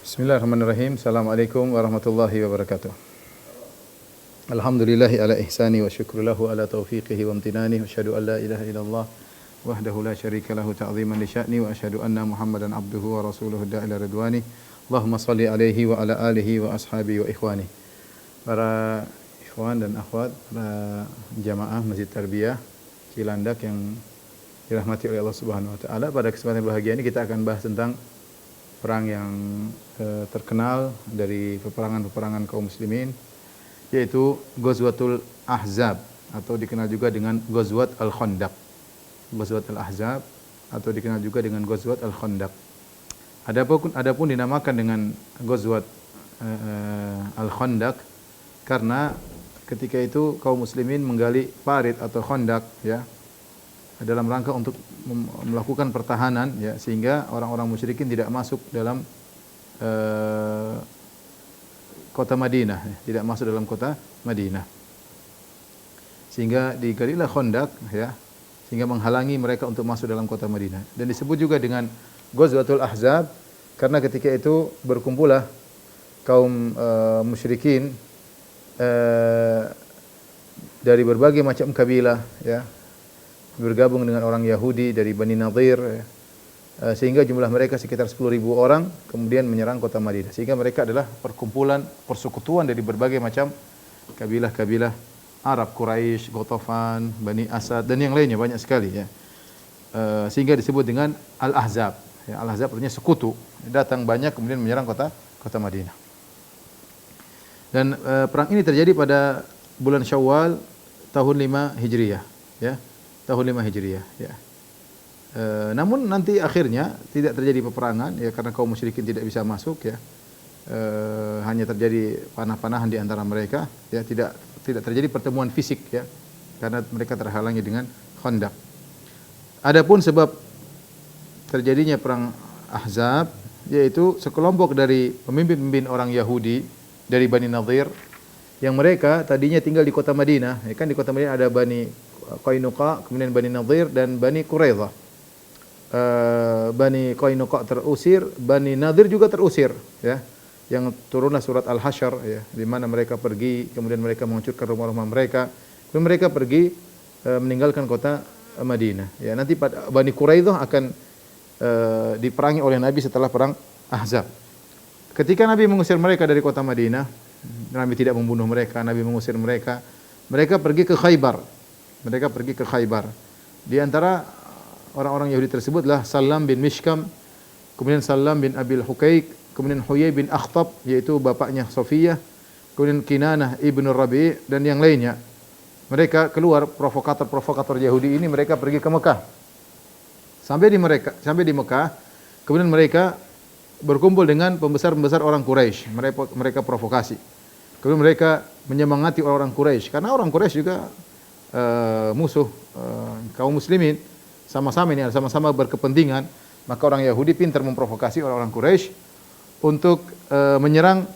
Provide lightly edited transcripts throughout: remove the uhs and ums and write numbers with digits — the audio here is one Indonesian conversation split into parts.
Bismillahirrahmanirrahim. Assalamualaikum warahmatullahi wabarakatuh. Alhamdulillahi ala ihsani wa syukru lahu ala taufiqihi wa amtinani wa asyhadu an la ilaha illallah wahdahu la syarika lahu ta'ziman li sya'ni wa asyhadu anna Muhammadan abduhu wa rasuluhu da'ila ridwani. Allahumma salli alaihi wa ala alihi wa ashabihi wa ikhwani. Para ikhwan dan akhwat, para jamaah Masjid Tarbiyah Cilandak yang dirahmati oleh Allah Subhanahu wa taala, pada kesempatan bahagia ini kita akan bahas tentang perang yang terkenal dari peperangan-peperangan kaum muslimin, yaitu Ghazwatul Ahzab atau dikenal juga dengan Ghazwat Al-Khandaq. Ghazwat Al-Ahzab atau dikenal juga dengan Ghazwat Al-Khandaq. Adapun dinamakan dengan Ghazwat Al-Khandaq karena ketika itu kaum muslimin menggali parit atau khandaq, ya, dalam rangka untuk melakukan pertahanan, ya, sehingga orang-orang musyrikin tidak masuk dalam kota Madinah, ya, tidak masuk dalam kota Madinah. Sehingga digalilah khandaq, ya, sehingga menghalangi mereka untuk masuk dalam kota Madinah. Dan disebut juga dengan Ghazwatul Ahzab karena ketika itu berkumpullah kaum musyrikin dari berbagai macam kabilah, ya, bergabung dengan orang Yahudi dari Bani Nadir, ya, sehingga jumlah mereka sekitar 10.000 orang, kemudian menyerang kota Madinah. Sehingga mereka adalah perkumpulan, persekutuan dari berbagai macam kabilah-kabilah Arab, Quraisy, Ghatafan, Bani Asad dan yang lainnya banyak sekali, ya. Sehingga disebut dengan Al-Ahzab. Ya, Al-Ahzab artinya sekutu, datang banyak kemudian menyerang kota Madinah. Dan perang ini terjadi pada bulan Syawal tahun 5 Hijriah, ya. Tahun 5 Hijriah, ya. Namun nanti akhirnya tidak terjadi peperangan, ya, karena kaum musyrikin tidak bisa masuk, ya. Hanya terjadi panah-panahan di antara mereka, ya, tidak terjadi pertemuan fisik, ya, karena mereka terhalangi dengan khandaq. Adapun sebab terjadinya perang Ahzab, yaitu sekelompok dari pemimpin-pemimpin orang Yahudi dari Bani Nadir yang mereka tadinya tinggal di kota Madinah, ya kan, di kota Madinah ada Bani Qainuqa, kemudian Bani Nadir dan Bani Quraidah. Bani Qainuqa terusir, Bani Nadir juga terusir, ya. Yang turunlah surat Al-Hasyr, ya, di mana mereka pergi, kemudian mereka menghancurkan rumah-rumah mereka, kemudian mereka pergi meninggalkan kota Madinah. Ya, nanti Bani Quraidah akan diperangi oleh Nabi setelah perang Ahzab. Ketika Nabi mengusir mereka dari kota Madinah, Nabi tidak membunuh mereka, Nabi mengusir mereka. Mereka pergi ke Khaybar. Di antara orang-orang Yahudi tersebutlah Salam bin Mishkam, kemudian Salam bin Abil Huqaiq, kemudian Huyai bin Akhtab, yaitu bapaknya Safiyah, kemudian Kinanah ibnu Rabi' dan yang lainnya. Mereka keluar, provokator Yahudi ini, mereka pergi ke Mekah. Sampai di Mekah, kemudian mereka berkumpul dengan pembesar-pembesar orang Quraisy. Mereka provokasi. Kemudian mereka menyemangati orang-orang Quraisy, karena orang Quraisy juga musuh kaum muslimin, sama-sama berkepentingan. Maka orang Yahudi pintar memprovokasi orang-orang Quraisy untuk menyerang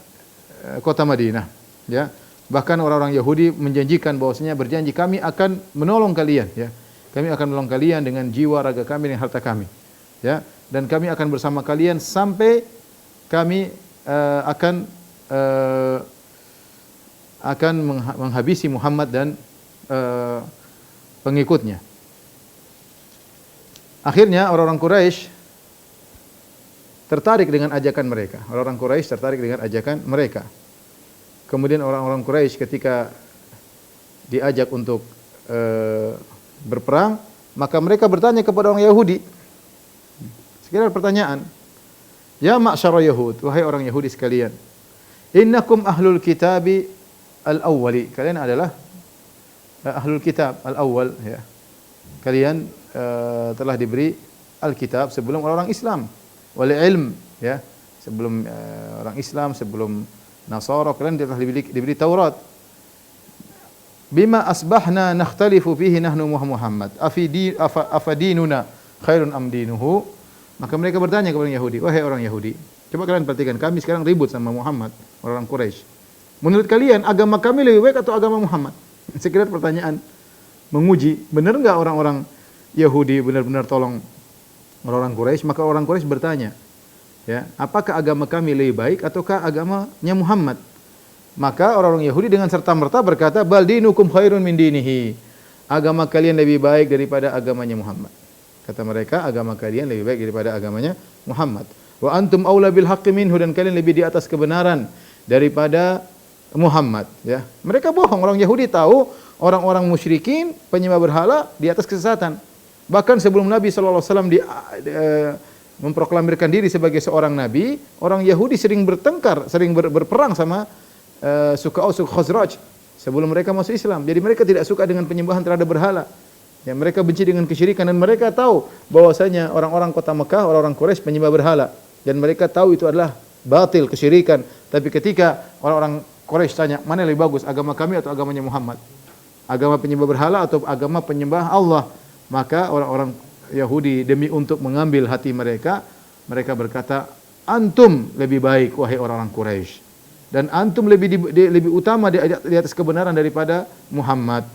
kota Madinah, ya. Bahkan orang-orang Yahudi menjanjikan bahwasanya berjanji, kami akan menolong kalian, ya. Kami akan menolong kalian dengan jiwa, raga kami dan harta kami, ya. Dan kami akan bersama kalian sampai kami akan menghabisi Muhammad dan pengikutnya. Akhirnya orang-orang Quraisy tertarik dengan ajakan mereka. Kemudian orang-orang Quraisy ketika diajak untuk berperang, maka mereka bertanya kepada orang Yahudi. Sekedar pertanyaan. Ya ma'syara Yahud, wahai orang Yahudi sekalian. Innakum ahlul kitabi al-awwali. Kalian adalah ahlul kitab al-awwal, ya. Kalian telah diberi Alkitab sebelum orang Islam. Wal ilm, ya. Sebelum orang Islam, sebelum Nasara, kalian telah diberi Taurat. Bima asbahna nakhtalifu fihi nahnu Muhammad. Afadinuna khairun am dinuhu. Maka mereka bertanya kepada orang Yahudi, wahai orang Yahudi, coba kalian perhatikan, kami sekarang ribut sama Muhammad, orang Quraisy. Menurut kalian agama kami lebih baik atau agama Muhammad? Sekedar pertanyaan menguji, benar enggak orang-orang Yahudi benar-benar tolong orang-orang Quraisy? Maka orang Quraisy bertanya, Ya, apakah agama kami lebih baik ataukah agamanya Muhammad? Maka orang-orang Yahudi dengan serta-merta berkata, bal dinukum khairun min dinihi. Agama kalian lebih baik daripada agamanya Muhammad. Kata mereka, agama kalian lebih baik daripada agamanya Muhammad. Wa antum aula bil haqqi minhu, dan kalian lebih di atas kebenaran daripada Muhammad, ya. Mereka bohong. Orang Yahudi tahu orang-orang musyrikin penyembah berhala di atas kesesatan. Bahkan sebelum Nabi sallallahu alaihi wasallam memproklamirkan diri sebagai seorang nabi, orang Yahudi sering bertengkar, sering berperang sama suku Aus, suku Khazraj sebelum mereka masuk Islam. Jadi mereka tidak suka dengan penyembahan terhadap berhala. Ya, mereka benci dengan kesyirikan dan mereka tahu bahwasanya orang-orang kota Mekah, orang-orang Quraisy penyembah berhala, dan mereka tahu itu adalah batil, kesyirikan. Tapi ketika orang-orang Quraisy tanya, mana yang lebih bagus, agama kami atau agamanya Muhammad? Agama penyembah berhala atau agama penyembah Allah? Maka orang-orang Yahudi demi untuk mengambil hati mereka, mereka berkata, antum lebih baik wahai orang-orang Quraisy, dan antum lebih utama di atas kebenaran daripada Muhammad.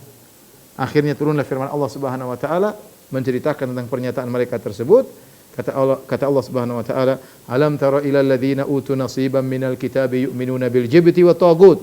Akhirnya turunlah firman Allah Subhanahu wa taala menceritakan tentang pernyataan mereka tersebut. Kata Allah Subhanahu wa taala, alam tara ilal ladzina utu nasiban minal kitabi yu'minuna bil jibti wat tagut.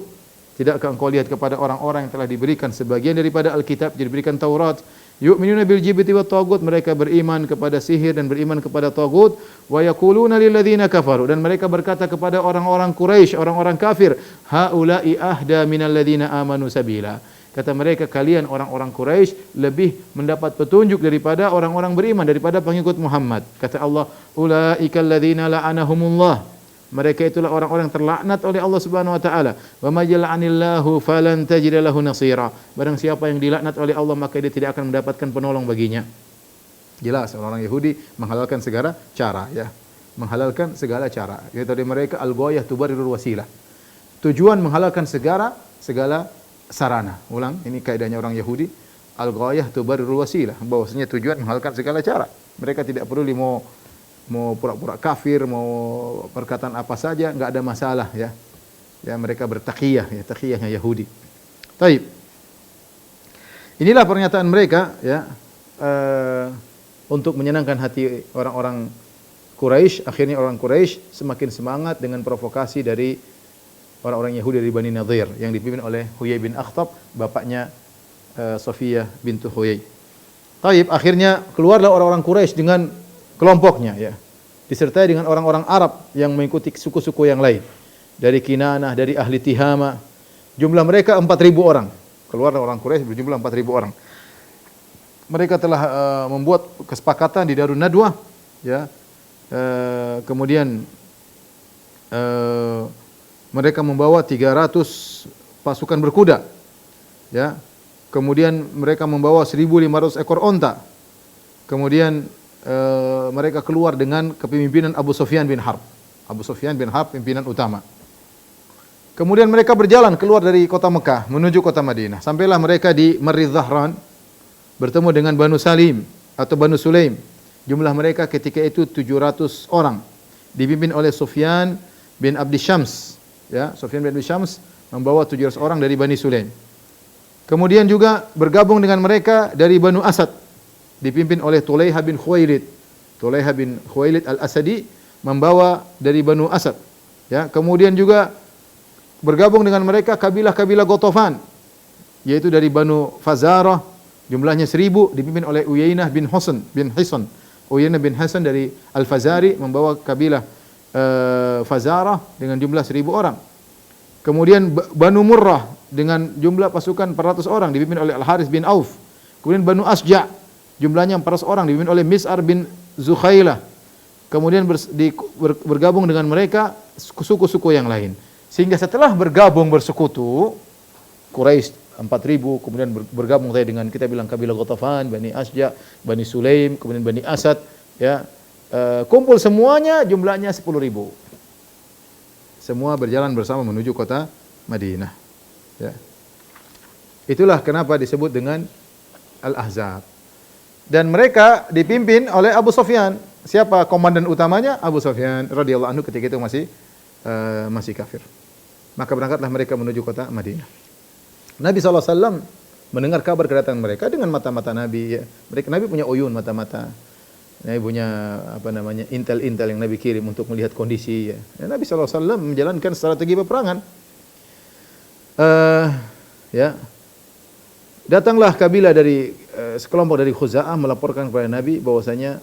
Tidakkah engkau lihat kepada orang-orang yang telah diberikan sebagian daripada Alkitab, diberikan Taurat, yu'minuna bil jibti wat tagut, mereka beriman kepada sihir dan beriman kepada tagut, wa yaquluna lil ladzina kafaru, dan mereka berkata kepada orang-orang Quraisy, orang-orang kafir, haula'i ahda minal ladzina amanu sabila. Kata mereka, kalian orang-orang Quraisy lebih mendapat petunjuk daripada orang-orang beriman, daripada pengikut Muhammad. Kata Allah, ulaikal ladzina la'anahumullah. Mereka itulah orang-orang terlaknat oleh Allah Subhanahu wa taala. Wa may yal'anillahu falan tajida lahu nasira. Barang siapa yang dilaknat oleh Allah, maka dia tidak akan mendapatkan penolong baginya. Jelas orang Yahudi menghalalkan segala cara, ya. Menghalalkan segala cara. Yaitu dari mereka al-ghayah tubarirul wasilah. Tujuan menghalalkan segala sarana. Ulang, ini kaidahnya orang Yahudi. Al-ghayah tubarirul wasilah. Bahwasanya tujuan menghalalkan segala cara. Mereka tidak perlu mau pura-pura kafir, mau perkataan apa saja, enggak ada masalah, ya. Ya, mereka bertaqiyah, ya, taqiyahnya Yahudi. Taib. Inilah pernyataan mereka, ya, untuk menyenangkan hati orang-orang Quraisy. Akhirnya orang Quraisy semakin semangat dengan provokasi dari orang-orang Yahudi dari Bani Nadhir yang dipimpin oleh Huyai bin Akhtab, bapaknya Safiyah bintu Huyai. Taib, akhirnya keluarlah orang-orang Quraisy dengan kelompoknya, ya, disertai dengan orang-orang Arab yang mengikuti suku-suku yang lain, dari Kinanah, dari ahli Tihama. Jumlah mereka 4.000 orang. Keluarlah orang Quraisy berjumlah 4.000 orang. Mereka telah membuat kesepakatan di Darun Nadwah, ya. Kemudian mereka membawa 300 pasukan berkuda, ya. Kemudian mereka membawa 1.500 ekor onta. Kemudian mereka keluar dengan kepemimpinan Abu Sufyan bin Harb. Abu Sufyan bin Harb pimpinan utama. Kemudian mereka berjalan keluar dari kota Mekah menuju kota Madinah. Sampailah mereka di Marri Dhahran, bertemu dengan Banu Salim atau Banu Sulaim. Jumlah mereka ketika itu 700 orang, dipimpin oleh Sufyan bin Abdi Syams, ya. Sufyan bin Abdi Syams membawa 700 orang dari Bani Sulaim. Kemudian juga bergabung dengan mereka dari Banu Asad, dipimpin oleh Tulaiha bin Khuwailid. Tulaiha bin Khuwailid al-Asadi membawa dari Banu Asad, ya. Kemudian juga bergabung dengan mereka kabilah-kabilah Ghatafan, yaitu dari Banu Fazarah, jumlahnya 1.000, dipimpin oleh Uyainah bin Hisan. Uyainah bin Hisan dari Al-Fazari membawa kabilah Fazarah dengan jumlah 1.000 orang. Kemudian Banu Murrah dengan jumlah pasukan 400 orang dipimpin oleh Al-Haris bin Auf. Kemudian Banu Asja' jumlahnya 400 orang dipimpin oleh Mis'ar bin Zukhailah. Kemudian bergabung dengan mereka suku-suku yang lain. Sehingga setelah bergabung bersekutu, Quraisy 4.000, kemudian bergabung tadi dengan kita bilang kabilah Ghatafan, Bani Asja', Bani Sulaim, kemudian Bani Asad, ya. Kumpul semuanya jumlahnya 10.000. Semua berjalan bersama menuju kota Madinah, ya. Itulah kenapa disebut dengan Al-Ahzab. Dan mereka dipimpin oleh Abu Sufyan. Siapa komandan utamanya? Abu Sufyan radhiyallahu anhu ketika itu masih kafir. Maka berangkatlah mereka menuju kota Madinah. Nabi SAW mendengar kabar kedatangan mereka dengan mata-mata Nabi, ya. Nabi punya uyun mata-mata. Nabi punya apa namanya intel-intel yang Nabi kirim untuk melihat kondisi. Ya. Nabi SAW menjalankan strategi peperangan. Ya, datanglah kabilah dari sekelompok dari Khuza'ah melaporkan kepada Nabi bahwasanya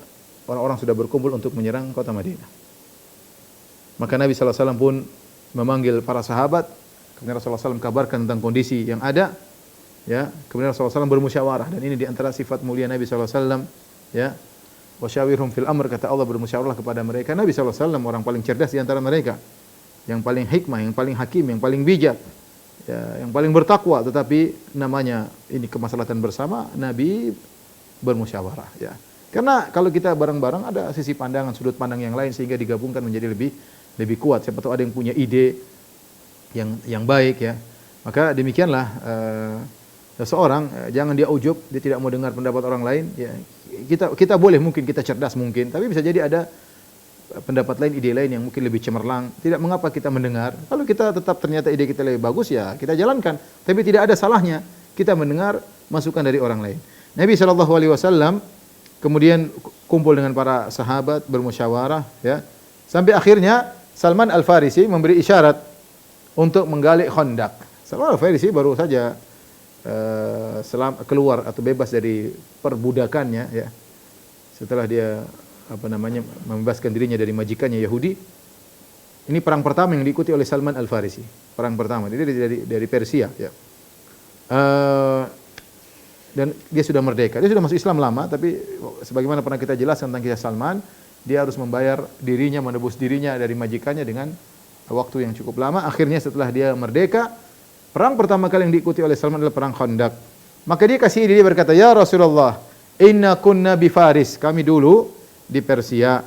orang-orang sudah berkumpul untuk menyerang kota Madinah. Maka Nabi SAW pun memanggil para sahabat. Kemudian Rasulullah SAW kabarkan tentang kondisi yang ada. Ya, kemudian Rasulullah SAW bermusyawarah, dan ini di antara sifat mulia Nabi SAW. Ya, wasyawirhum fil amr, kata Allah, bermusyawarah kepada mereka. Nabi SAW orang paling cerdas di antara mereka, yang paling hikmah, yang paling hakim, yang paling bijak, ya, yang paling bertakwa. Tetapi namanya ini kemaslahatan bersama, Nabi bermusyawarah. Ya, karena kalau kita bareng-bareng ada sisi pandangan, sudut pandang yang lain sehingga digabungkan menjadi lebih kuat. Siapa tahu ada yang punya ide yang baik, ya. Maka demikianlah seseorang jangan dia ujub, dia tidak mau dengar pendapat orang lain. Ya, kita boleh mungkin kita cerdas mungkin, tapi bisa jadi ada pendapat lain, ide lain yang mungkin lebih cemerlang. Tidak mengapa kita mendengar. Kalau kita tetap ternyata ide kita lebih bagus, ya kita jalankan. Tapi tidak ada salahnya kita mendengar masukan dari orang lain. Nabi SAW kemudian kumpul dengan para sahabat bermusyawarah, ya. Sampai akhirnya Salman Al-Farisi memberi isyarat untuk menggali Khandaq. Salman Al-Farisi baru saja keluar atau bebas dari perbudakannya, ya. Setelah dia apa namanya membebaskan dirinya dari majikannya Yahudi. Ini perang pertama yang diikuti oleh Salman Al-Farisi. Perang pertama. Dia dari Persia, ya. Dan dia sudah merdeka. Dia sudah masuk Islam lama, tapi sebagaimana pernah kita jelaskan tentang kisah Salman, dia harus membayar dirinya, menebus dirinya dari majikannya dengan waktu yang cukup lama. Akhirnya setelah dia merdeka, perang pertama kali yang diikuti oleh Salman adalah perang Khandaq. Maka dia kasih ide, dia berkata, "Ya Rasulullah, inna kunna bi Faris." Kami dulu di Persia.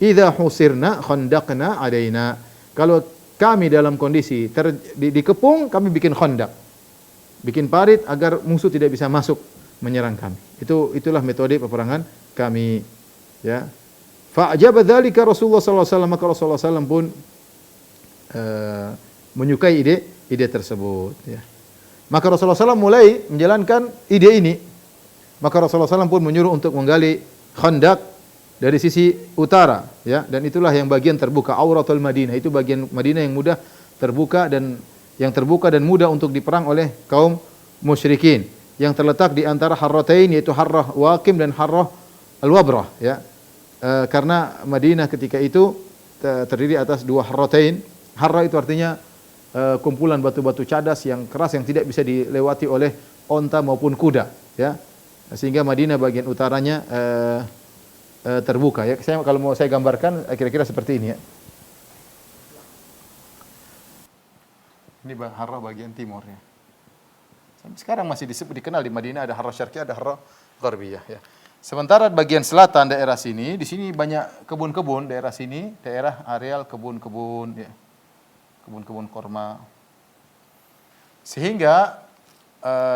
"Idza husirna khandaqna alaina." Kalau kami dalam kondisi dikepung, kami bikin khandaq. Bikin parit agar musuh tidak bisa masuk menyerang kami. Itulah metode peperangan kami, ya. Fa'ajaba dzalika Rasulullah sallallahu alaihi wasallam, maka Rasulullah sallallahu pun menyukai ide tersebut, ya. Maka Rasulullah SAW mulai menjalankan ide ini. Maka Rasulullah SAW pun menyuruh untuk menggali Khandaq dari sisi utara, ya. Dan itulah yang bagian terbuka, auratul Madinah. Itu bagian Madinah yang mudah terbuka dan mudah untuk diperang oleh kaum musyrikin, yang terletak di antara Harratain, yaitu Harrah Waqim dan Harrah Al-Wabrah, ya. Karena Madinah ketika itu terdiri atas dua Harratain. Harrah itu artinya kumpulan batu-batu cadas yang keras yang tidak bisa dilewati oleh onta maupun kuda, ya. Sehingga Madinah bagian utaranya terbuka, ya. Kalau mau saya gambarkan kira-kira seperti ini, ya. Ini Harrah bagian timur, ya. Sampai sekarang masih dikenal di Madinah, ada Harrah Syarqiyah, ada Harrah Gharbiyah, ya. Sementara bagian selatan daerah sini, di sini banyak kebun-kebun, daerah sini daerah areal kebun-kebun, ya. Kebun-kebun korma. Sehingga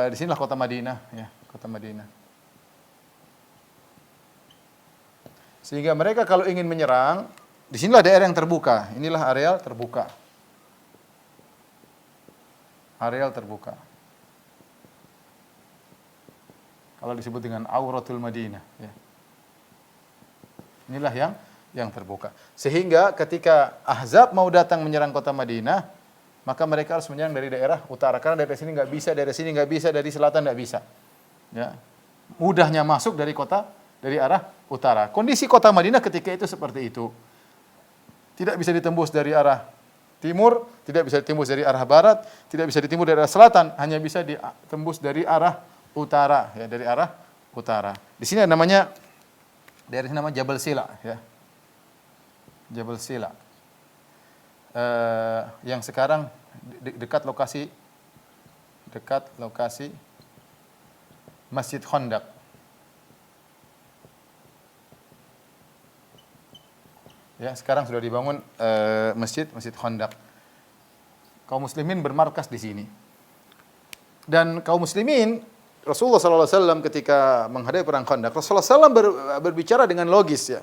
di sinilah kota Madinah, ya, kota Madinah. Sehingga mereka kalau ingin menyerang, di sinilah daerah yang terbuka. Inilah areal terbuka. Areal terbuka. Kalau disebut dengan auratul Madinah, ya. Inilah yang terbuka. Sehingga ketika Ahzab mau datang menyerang kota Madinah, maka mereka harus menyerang dari daerah utara, karena dari sini nggak bisa, dari sini nggak bisa, dari selatan nggak bisa, ya. Mudahnya masuk dari arah utara. Kondisi kota Madinah ketika itu seperti itu. Tidak bisa ditembus dari arah timur, tidak bisa ditembus dari arah barat, tidak bisa ditembus dari arah selatan, hanya bisa ditembus dari arah utara, ya, dari arah utara. Di sini namanya, daerah ini namanya Jabal Sila, ya. Jabal Sila. Yang sekarang dekat lokasi Masjid Khandaq. Ya, sekarang sudah dibangun Masjid Khandaq. Kaum muslimin bermarkas di sini. Dan kaum muslimin, Rasulullah SAW ketika menghadapi perang Khandaq, Rasulullah SAW berbicara dengan logis, ya.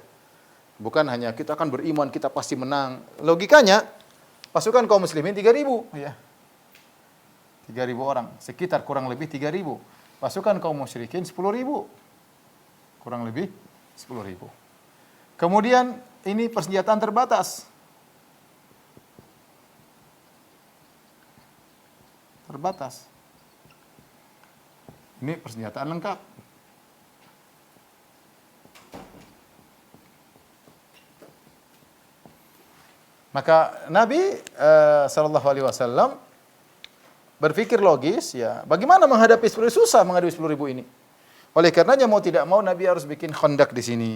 Bukan hanya kita akan beriman, kita pasti menang. Logikanya, pasukan kaum muslimin 3.000, ya. 3.000 orang, sekitar kurang lebih 3.000. Pasukan kaum musyrikin 10.000. Kurang lebih 10.000. Kemudian ini persenjataan terbatas. Terbatas. Ini persenjataan lengkap. Maka Nabi sallallahu alaihi wasallam berpikir logis, ya, bagaimana menghadapi 10.000, susah menghadapi 10.000 ini. Oleh karenanya mau tidak mau Nabi harus bikin khandak di sini.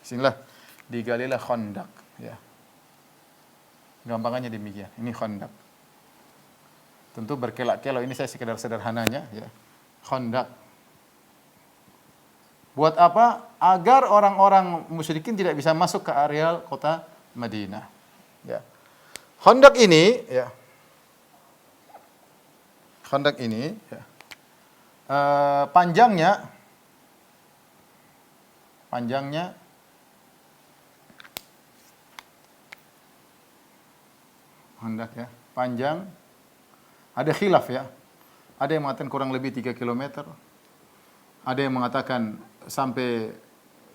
Sinilah digalilah khandak, ya. Gampangannya demikian. Ini khandak. Tentu berkelak-kelok, ini saya sekedar sederhananya, ya. Khandak. Buat apa? Agar orang-orang musyrikin tidak bisa masuk ke areal kota Madinah. Ya. Khandak ini, ya. Khandak ini, ya. Panjangnya khandak, ya. Panjang ada khilaf, ya. Ada yang mengatakan kurang lebih 3 km. Ada yang mengatakan sampai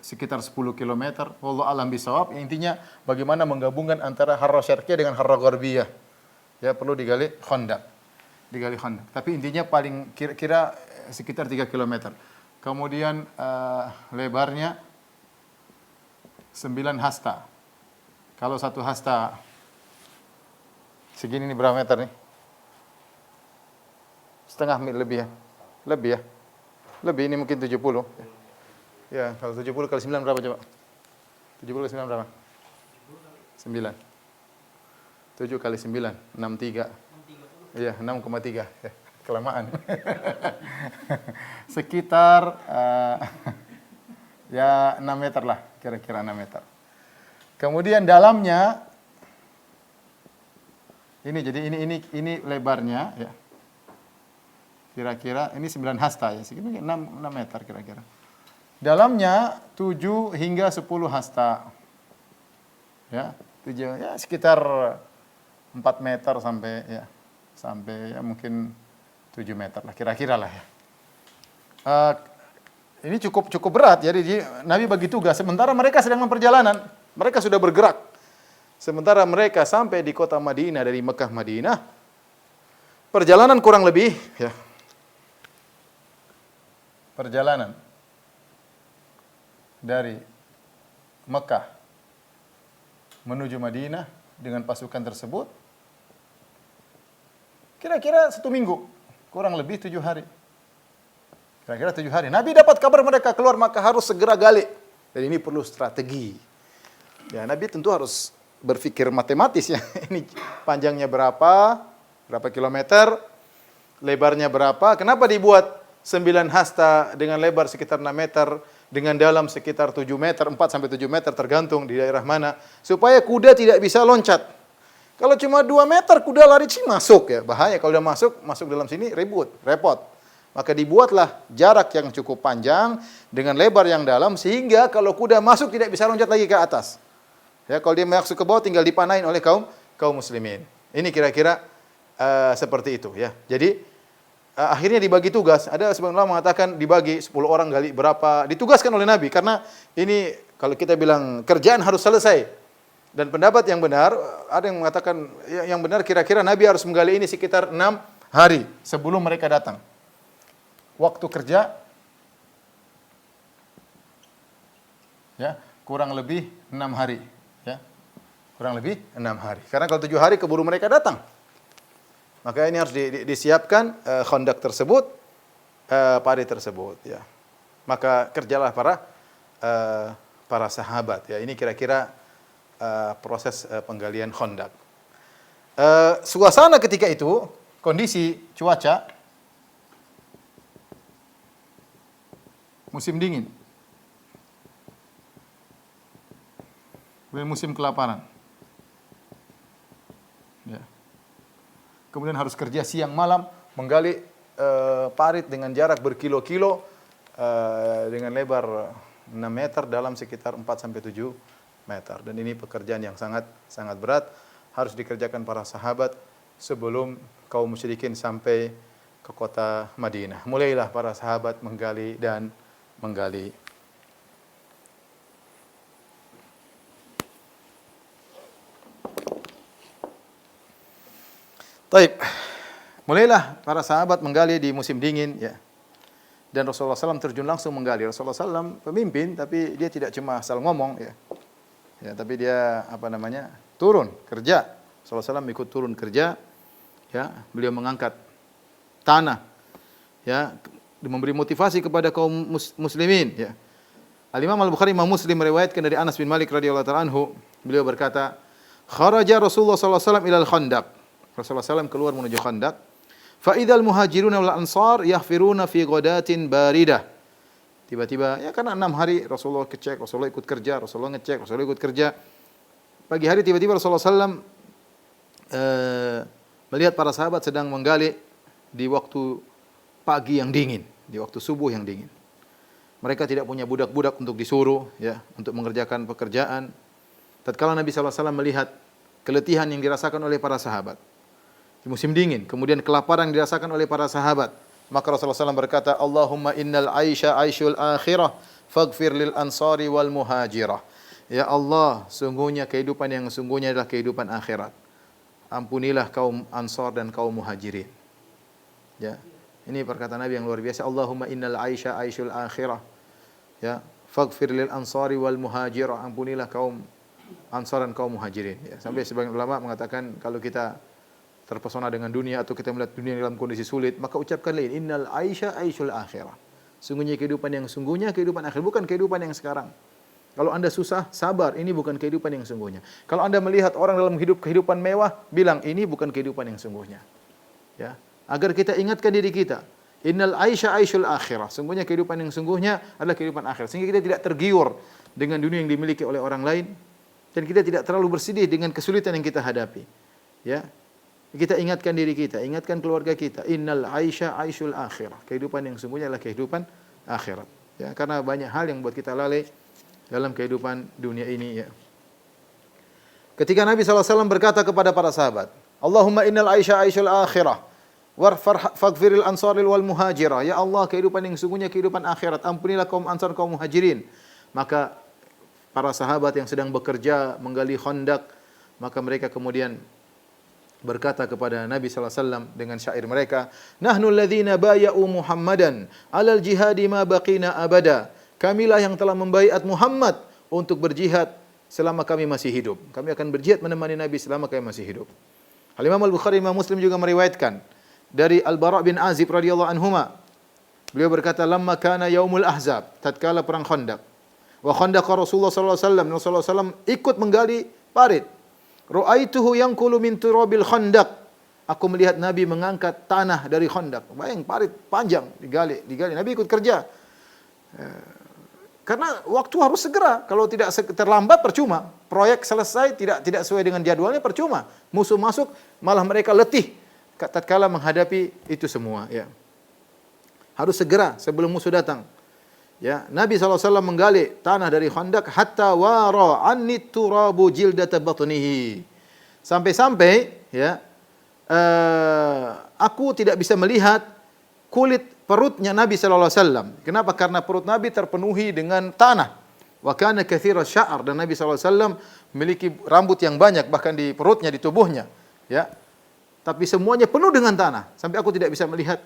sekitar 10 km. Wallahu a'lam bishawab. Intinya bagaimana menggabungkan antara Harrah Syarqiyah dengan Harrah Gharbiyah. Ya, perlu digali khandak. Digali khandak. Tapi intinya paling kira-kira sekitar 3 km. Kemudian lebarnya 9 hasta. Kalau satu hasta segini, ini berapa meter nih? Setengah mil lebih, ya. Lebih, ya. Lebih, ini mungkin 70. Ya, kalau 70 kali 9 berapa coba? 70 kali 9 berapa? 9. 7 kali 9, 63. Iya, 6,3. Ya, kelamaan. Sekitar ya 6 meter lah, kira-kira 6 meter. Kemudian dalamnya ini, jadi ini lebarnya, ya. Kira-kira ini 9 hasta, ya. Segini 6 meter kira-kira. Dalamnya 7 hingga 10 hasta. Ya, 7, ya sekitar 4 meter sampai ya mungkin 7 meter lah, kira-kira lah, ya. Ini cukup berat, jadi Nabi bagi tugas. Sementara mereka sedang perjalanan, mereka sudah bergerak. Sementara mereka sampai di kota Madinah dari Mekah Madinah, perjalanan kurang lebih, ya. Perjalanan dari Mekah menuju Madinah dengan pasukan tersebut kira-kira 1 minggu, kurang lebih 7 hari. Kira-kira 7 hari. Nabi dapat kabar mereka keluar, maka harus segera gali. Dan ini perlu strategi. Ya, Nabi tentu harus berpikir matematis, ya. Ini panjangnya berapa kilometer, lebarnya berapa. Kenapa dibuat 9 hasta dengan lebar sekitar 6 meter, dengan dalam sekitar 7 meter, 4 sampai 7 meter tergantung di daerah mana, supaya kuda tidak bisa loncat. Kalau cuma 2 meter kuda lari masuk, ya, bahaya. Kalau udah masuk dalam sini repot. Maka dibuatlah jarak yang cukup panjang dengan lebar yang dalam sehingga kalau kuda masuk tidak bisa loncat lagi ke atas. Ya, kalau dia masuk ke bawah tinggal dipanain oleh kaum muslimin. Ini kira-kira seperti itu, ya. Jadi akhirnya dibagi tugas. Ada sebagian ulama mengatakan dibagi 10 orang gali berapa, ditugaskan oleh Nabi karena ini kalau kita bilang kerjaan harus selesai. Dan pendapat yang benar, ada yang mengatakan yang benar kira-kira Nabi harus menggali ini sekitar 6 hari sebelum mereka datang. Waktu kerja, ya, kurang lebih 6 hari, ya. Kurang lebih 6 hari. Karena kalau 7 hari keburu mereka datang. Maka ini harus disiapkan khandak tersebut, parit tersebut, ya. Maka kerjalah para sahabat, ya. Ini kira-kira proses penggalian khandak. Suasana ketika itu, kondisi cuaca musim dingin, musim kelaparan, ya. Kemudian harus kerja siang malam menggali parit dengan jarak berkilo-kilo, dengan lebar 6 meter, dalam sekitar 4 sampai 7 meter. Dan ini pekerjaan yang sangat berat, harus dikerjakan para sahabat sebelum kaum musyrikin sampai ke kota Madinah. Mulailah para sahabat menggali dan menggali. Taib. Mulailah para sahabat menggali di musim dingin, ya. Dan Rasulullah SAW terjun langsung menggali. Rasulullah SAW pemimpin, tapi dia tidak cuma asal ngomong, ya. Ya, tapi dia turun kerja. Rasulullah SAW ikut turun kerja, ya. Beliau mengangkat tanah, ya, memberi motivasi kepada kaum muslimin, ya. Al-Imam Al-Bukhari Imam Muslim meriwayatkan dari Anas bin Malik radhiyallahu ta'ala anhu, beliau berkata, kharaja Rasulullah sallallahu alaihi wasallam ila al-Khandaq. Rasulullah SAW keluar menuju Khandaq. Fa idzal muhajiruna wal ansar yahfiruna fi ghadatin baridah. Tiba-tiba, ya karena 6 hari Rasulullah ngecek, Rasulullah ikut kerja, Rasulullah ngecek, Rasulullah ikut kerja. Pagi hari tiba-tiba Rasulullah SAW melihat para sahabat sedang menggali di waktu pagi yang dingin, di waktu subuh yang dingin. Mereka tidak punya budak-budak untuk disuruh, ya, untuk mengerjakan pekerjaan. Tatkala Nabi SAW melihat keletihan yang dirasakan oleh para sahabat di musim dingin, kemudian kelaparan yang dirasakan oleh para sahabat, maka Rasulullah SAW berkata, Allahumma innal aisha aishul akhirah, faghfir lil ansari wal muhajirah. Ya Allah, sungguhnya kehidupan yang sungguhnya adalah kehidupan akhirat. Ampunilah kaum ansar dan kaum muhajirin. Ya, ini perkataan Nabi yang luar biasa. Allahumma innal aisha aishul akhirah. Ya, faghfir lil ansari wal muhajirah. Ampunilah kaum ansar dan kaum muhajirin. Ya, sampai sebagian ulama mengatakan kalau kita terpesona dengan dunia atau kita melihat dunia dalam kondisi sulit, maka ucapkanlah ini, innal aisha aishul akhirah. Sungguhnya kehidupan yang sungguhnya kehidupan akhir, bukan kehidupan yang sekarang. Kalau Anda susah, sabar, ini bukan kehidupan yang sungguhnya. Kalau Anda melihat orang dalam kehidupan mewah, bilang ini bukan kehidupan yang sungguhnya. Ya, agar kita ingatkan diri kita, innal aisha aishul akhirah. Sungguhnya kehidupan yang sungguhnya adalah kehidupan akhir. Sehingga kita tidak tergiur dengan dunia yang dimiliki oleh orang lain dan kita tidak terlalu bersedih dengan kesulitan yang kita hadapi. Ya. Kita ingatkan diri kita, ingatkan keluarga kita. Innal aisha aishul akhirah. Kehidupan yang sungguhnya adalah kehidupan akhirat. Ya, karena banyak hal yang buat kita lalai dalam kehidupan dunia ini, ya. Ketika Nabi SAW berkata kepada para sahabat, Allahumma innal aisha aishul akhirah, warfar faghfiril ansaril wal muhajirah. Ya Allah, kehidupan yang sungguhnya kehidupan akhirat. Ampunilah kaum ansar kaum muhajirin. Maka para sahabat yang sedang bekerja menggali Khandaq, maka mereka kemudian berkata kepada Nabi SAW dengan syair mereka, Nahnu alladhina baya'u Muhammadan alal jihadi ma baqina abada. Kamilah yang telah membaiat Muhammad untuk berjihad selama kami masih hidup. Kami akan berjihad menemani Nabi selama kami masih hidup. Al-Imam Al-Bukhari Imam Muslim juga meriwayatkan dari Al-Bara' bin Azib radhiyallahu anhuma. Beliau berkata, lamma kana yaumul ahzab, tatkala perang Khandaq. Wa khandaqa Rasulullah sallallahu alaihi wasallam, Rasulullah SAW ikut menggali parit. Ra'aituhu yanqulu min turabil Khandaq. Aku melihat Nabi mengangkat tanah dari Khandaq. Bayang parit panjang digali. Nabi ikut kerja. Karena waktu harus segera. Kalau tidak terlambat percuma. Proyek selesai tidak sesuai dengan jadwalnya percuma. Musuh masuk malah mereka letih tatkala menghadapi itu semua, ya. Harus segera sebelum musuh datang. Ya, Nabi SAW menggali tanah dari Khandaq hatta wara anni turabu jildata batnihi. Sampai-sampai, ya, aku tidak bisa melihat kulit perutnya Nabi SAW. Kenapa? Karena perut Nabi terpenuhi dengan tanah. Wa kana katsira sya'ar, dan Nabi SAW memiliki rambut yang banyak bahkan di perutnya, di tubuhnya, ya. Tapi semuanya penuh dengan tanah sampai aku tidak bisa melihat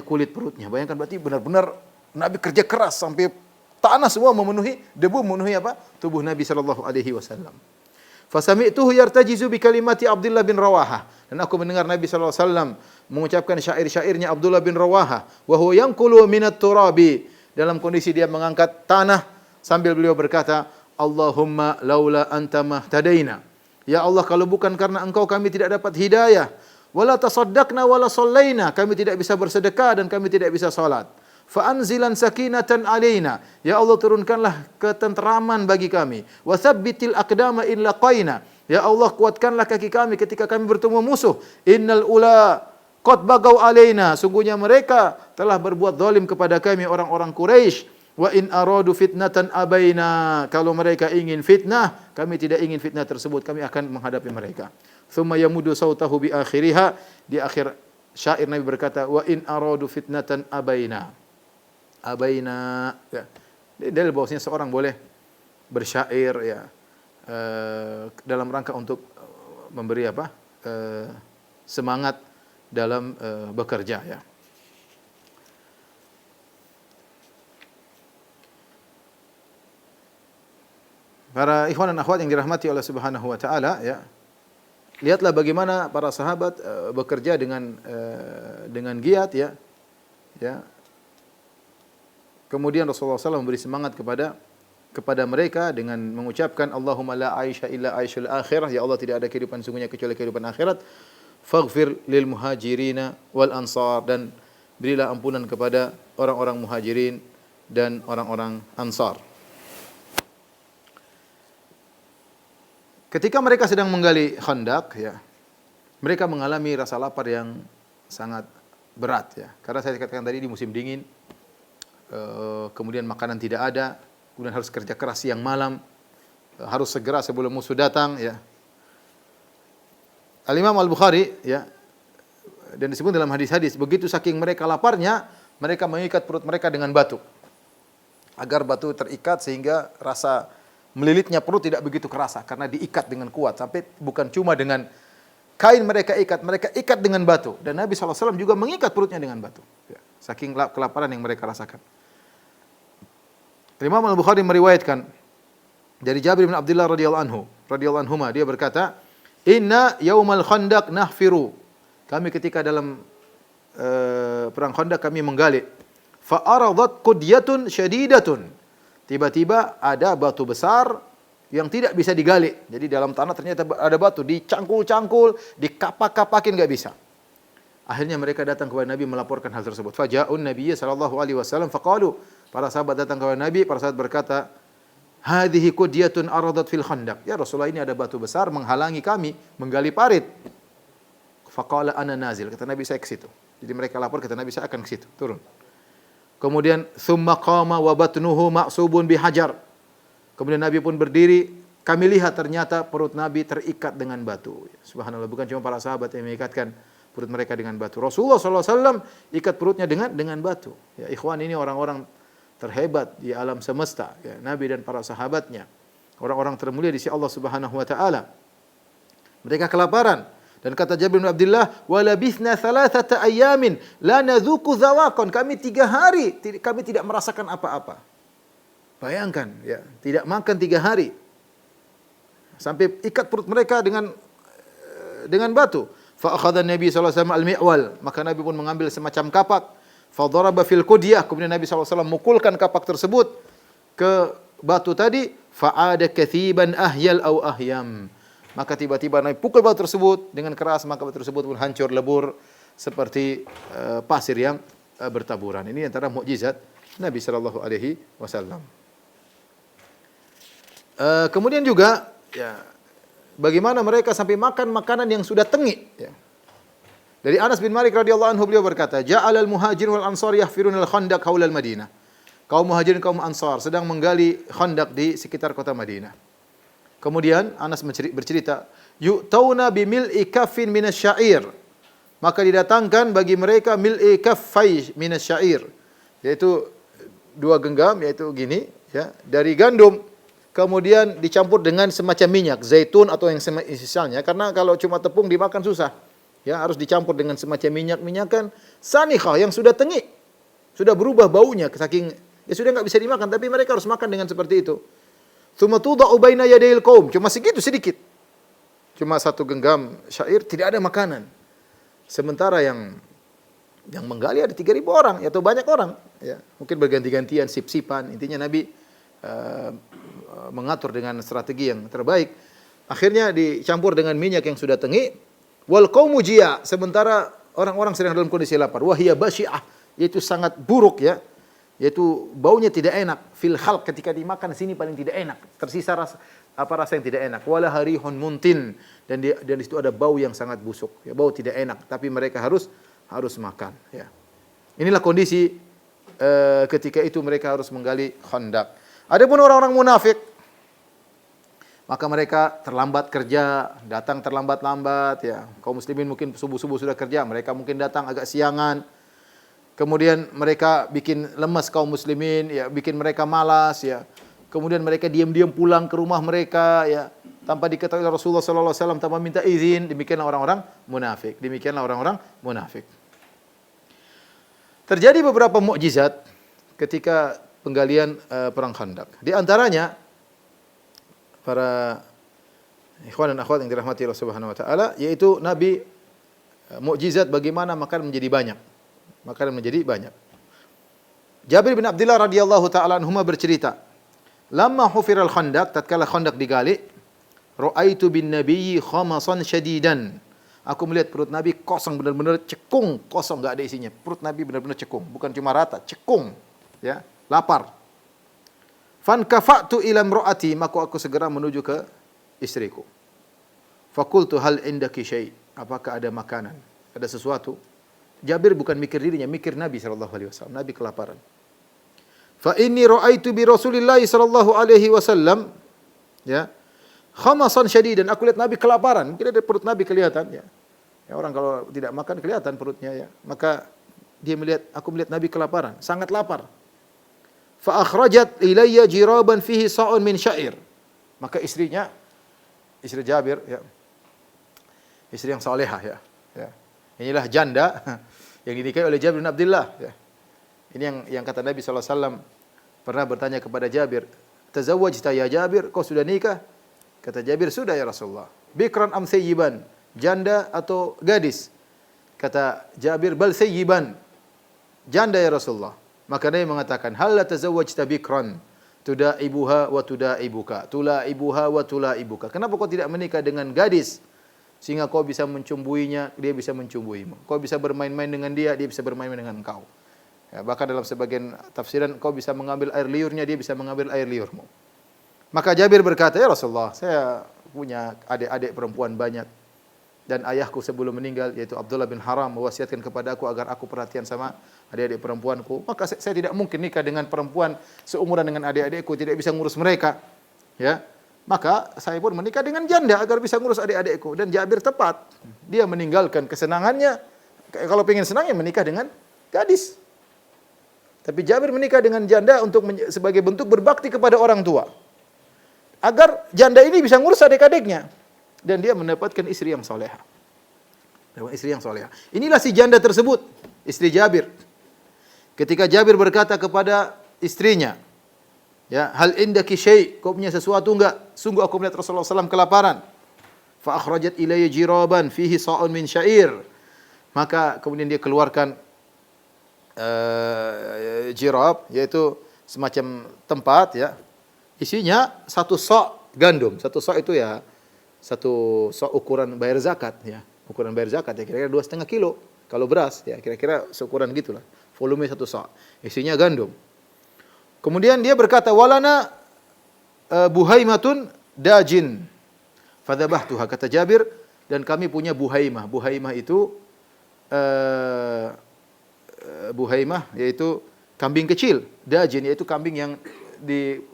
kulit perutnya. Bayangkan, berarti benar-benar Nabi kerja keras sampai tanah semua memenuhi, debu memenuhi tubuh Nabi sallallahu alaihi wasallam. Fasami'tuhu yartajizu bi kalimati Abdullah bin Rawahah, dan aku mendengar Nabi sallallahu alaihi wasallam mengucapkan syair-syairnya Abdullah bin Rawahah, wa huwa yanqulu minat turabi, dalam kondisi dia mengangkat tanah sambil beliau berkata, Allahumma laula anta mahtadaina. Ya Allah, kalau bukan karena Engkau kami tidak dapat hidayah. Wala tasaddaqna wala sallaina, kami tidak bisa bersedekah dan kami tidak bisa salat. Fa anzilan sakinatan alaina, ya Allah turunkanlah ketenteraman bagi kami. Wa tsabbitil aqdama in laqaina, ya Allah kuatkanlah kaki kami ketika kami bertemu musuh. Innal ula qad bagau alaina, sungguhnya mereka telah berbuat zalim kepada kami orang-orang Quraisy. Wa in aradu fitnatan abaina, kalau mereka ingin fitnah, kami tidak ingin fitnah tersebut, kami akan menghadapi mereka. Thumma yamudu sautahu bi akhiriha, di akhir syair Nabi berkata, wa in aradu fitnatan abaina. Abaina, ya. Dalil bahwasanya seorang boleh bersyair, ya, dalam rangka untuk memberi semangat dalam bekerja ya. Para ikhwan dan akhwat yang dirahmati oleh Subhanahu wa taala ya. Lihatlah bagaimana para sahabat bekerja dengan giat ya. Ya. Kemudian Rasulullah SAW memberi semangat kepada mereka dengan mengucapkan Allahumma la aisha illa aishul akhirah, ya Allah tidak ada kehidupan sungguhnya kecuali kehidupan akhirat. Faghfir lil muhajirina wal ansar, dan berilah ampunan kepada orang-orang muhajirin dan orang-orang ansar. Ketika mereka sedang menggali khandak ya, mereka mengalami rasa lapar yang sangat berat ya. Karena saya katakan tadi di musim dingin, kemudian makanan tidak ada, kemudian harus kerja keras siang malam, harus segera sebelum musuh datang ya. Al-Imam Al-Bukhari ya, dan disebut dalam hadis-hadis, begitu saking mereka laparnya, mereka mengikat perut mereka dengan batu. Agar batu terikat sehingga rasa melilitnya perut tidak begitu kerasa karena diikat dengan kuat, sampai bukan cuma dengan kain mereka ikat dengan batu, dan Nabi SAW juga mengikat perutnya dengan batu ya, saking kelaparan yang mereka rasakan. Imam Al-Bukhari meriwayatkan dari Jabir bin Abdullah radhiyallahu anhuma, dia berkata, "Inna yaumal khandaq nahfiru." Kami ketika dalam perang Khandaq kami menggali. Fa aradat qudyatun syadidatun. Tiba-tiba ada batu besar yang tidak bisa digali. Jadi dalam tanah ternyata ada batu, dicangkul-cangkul, dikapak-kapakin enggak bisa. Akhirnya mereka datang kepada Nabi melaporkan hal tersebut. Faja'un Nabiyya sallallahu alaihi wasallam faqalu. Para sahabat datang kepada Nabi, para sahabat berkata, "Hadhihi qudyatun aradat fil khandaq." Ya Rasulullah, ini ada batu besar menghalangi kami menggali parit. Faqala ana nazil. Kata Nabi, saya ke situ. Jadi mereka lapor, kata Nabi, saya akan ke situ, turun. Kemudian thumma qama wa batnuhu ma'subun bihajar. Kemudian Nabi pun berdiri, kami lihat ternyata perut Nabi terikat dengan batu. Subhanallah, bukan cuma para sahabat yang mengikatkan perut mereka dengan batu. Rasulullah SAW ikat perutnya dengan batu. Ya ikhwan, ini orang-orang terhebat di alam semesta, ya, Nabi dan para sahabatnya. Orang-orang termulia di sisi Allah Subhanahu wa taala. Mereka kelaparan. Dan kata Jabir bin Abdullah, "Wa labithna thalathata ayamin la nadzuqu zawaqan." Kami 3 hari kami tidak merasakan apa-apa. Bayangkan ya, tidak makan 3 hari. Sampai ikat perut mereka dengan batu. Fa akhadha Nabi sallallahu alaihi wasallam al-mi'wal, maka Nabi pun mengambil semacam kapak. Fa daraba fil qudyah, kemudian Nabi sallallahu alaihi wasallam mukulkan kapak tersebut ke batu tadi, fa ada kathiban ahyal au ahyam. Maka tiba-tiba Nabi pukul batu tersebut dengan keras, maka batu tersebut pun hancur lebur seperti pasir yang bertaburan. Ini antara mukjizat Nabi sallallahu alaihi wasallam. Kemudian juga ya, bagaimana mereka sampai makan makanan yang sudah tengik ya. Dari Anas bin Malik radhiyallahu anhu, beliau berkata, "Ja'alal muhajirin wal ansar yahfirunal khandaq haulal Madinah." Kaum muhajirin kaum ansar sedang menggali khandaq di sekitar kota Madinah. Kemudian Anas bercerita, yu'tauna bimil'i kaffin minasyair. Maka didatangkan bagi mereka mil'i kaffai minasyair, yaitu 2 genggam, yaitu gini ya, dari gandum. Kemudian dicampur dengan semacam minyak zaitun atau yang semisalnya, karena kalau cuma tepung dimakan susah. Ya, harus dicampur dengan semacam minyak-minyakan sanikhah yang sudah tengik. Sudah berubah baunya saking ya sudah enggak bisa dimakan, tapi mereka harus makan dengan seperti itu. Tsumma tudau baina yadayil qaum, cuma segitu sedikit. Cuma 1 genggam syair, tidak ada makanan. Sementara yang menggali ada 3.000 orang atau banyak orang ya. Mungkin berganti-gantian sip-sipan. Intinya Nabi mengatur dengan strategi yang terbaik. Akhirnya dicampur dengan minyak yang sudah tengik. Wal qaumu jia', sementara orang-orang sedang dalam kondisi lapar. Wahia basyi'ah, yaitu sangat buruk ya. Yaitu baunya tidak enak. Fil khalq, ketika dimakan sini paling tidak enak. Tersisa rasa yang tidak enak. Wala harihun muntin, dan di situ ada bau yang sangat busuk. Ya, bau tidak enak, tapi mereka harus makan ya. Inilah kondisi ketika itu mereka harus menggali khandaq. Adapun orang-orang munafik, maka mereka terlambat kerja, datang terlambat-lambat ya. Kaum muslimin mungkin subuh-subuh sudah kerja, mereka mungkin datang agak siangan. Kemudian mereka bikin lemas kaum muslimin ya, bikin mereka malas ya. Kemudian mereka diam-diam pulang ke rumah mereka ya. tanpa diketahui oleh Rasulullah sallallahu alaihi wasallam, tanpa minta izin, demikianlah orang-orang munafik. Demikianlah orang-orang munafik. Terjadi beberapa mukjizat ketika penggalian perang Khandaq. Di antaranya para ikhwan dan akhwat yang dirahmati Allah Subhanahu wa taala, yaitu Nabi mukjizat bagaimana makanan menjadi banyak. Makanan menjadi banyak. Jabir bin Abdullah radhiyallahu taala anhuma bercerita, "Lamma hufiral Khandaq, tatkala Khandaq digali, ra'aitu bin nabiyyi khamasan syadidan." Aku melihat perut Nabi kosong, benar-benar cekung, kosong, enggak ada isinya. Perut Nabi benar-benar cekung, bukan cuma rata, cekung, ya, lapar. Fankafa'tu ila imra'ati, maka aku segera menuju ke istriku. Fakultu hal indaki syai', apakah ada makanan, ada sesuatu? Jabir bukan mikir dirinya, mikir Nabi sallallahu alaihi wasallam. Nabi kelaparan. Fa inni ra'aitu bi Rasulillah sallallahu alaihi wasallam, ya, khamasan syadidan. Aku lihat Nabi kelaparan, mungkin ada perut Nabi kelihatan, ya. Ya, orang kalau tidak makan kelihatan perutnya, ya. Maka dia melihat, aku melihat Nabi kelaparan, sangat lapar. Fa akhrajat ilayya jiraban fihi sa'un min sya'ir. Maka istrinya, istri Jabir, ya, istri yang salehah, ya, ya. Inilah janda yang dinikahi oleh Jabir bin Abdullah, ya. Ini yang kata Nabi sallallahu alaihi wasallam pernah bertanya kepada Jabir, "Tazawwajta ya Jabir? Kau sudah nikah?" Kata Jabir, "Sudah ya Rasulullah." "Bikran am sayyiban?" Janda atau gadis? Kata Jabir, "Bal sayyiban." Janda ya Rasulullah. Maka Nabi mengatakan, "Hal la tazawwajta bikran tudaibuha wa tudaibuka, tulaibuha wa tulaibuka." Kenapa kau tidak menikah dengan gadis sehingga kau bisa mencumbuinya, dia bisa mencumbuimu. Kau bisa bermain-main dengan dia, dia bisa bermain-main dengan engkau. Ya, bahkan dalam sebagian tafsiran, kau bisa mengambil air liurnya, dia bisa mengambil air liurmu. Maka Jabir berkata, "Ya Rasulullah, saya punya adik-adik perempuan banyak. Dan ayahku sebelum meninggal, yaitu Abdullah bin Haram, mewasiatkan kepada aku agar aku perhatian sama adik-adik perempuanku. Maka saya tidak mungkin nikah dengan perempuan seumuran dengan adik-adikku, tidak bisa ngurus mereka. Ya, maka saya pun menikah dengan janda agar bisa ngurus adik-adikku." Dan Jabir tepat. Dia meninggalkan kesenangannya. Kalau pengen senang, ya menikah dengan gadis. Tapi Jabir menikah dengan janda untuk sebagai bentuk berbakti kepada orang tua, agar janda ini bisa ngurus adik-adiknya. Dan dia mendapatkan istri yang salehah. Istri yang salehah. Inilah si janda tersebut, istri Jabir. Ketika Jabir berkata kepada istrinya, ya, "Hal indaki syai', kau punya sesuatu enggak? Sungguh aku melihat Rasulullah SAW kelaparan." Fa akhrajat ilayya jiraban fihi sa'un min sya'ir. Maka kemudian dia keluarkan jirab, yaitu semacam tempat, ya. Isinya satu sok gandum. Satu sok itu ya satu sok ukuran bayar zakat, ya. Ukuran bayar zakat, ya, kira-kira 2,5 kilo. Kalau beras, ya, kira-kira seukuran gitulah. Volume satu sok. Isinya gandum. Kemudian dia berkata, "Walana buhaimatun dajin." Fadzabahtuha, kata Jabir, dan kami punya buhaimah. Buhaimah itu buhaimah yaitu kambing kecil. Dajin yaitu kambing yang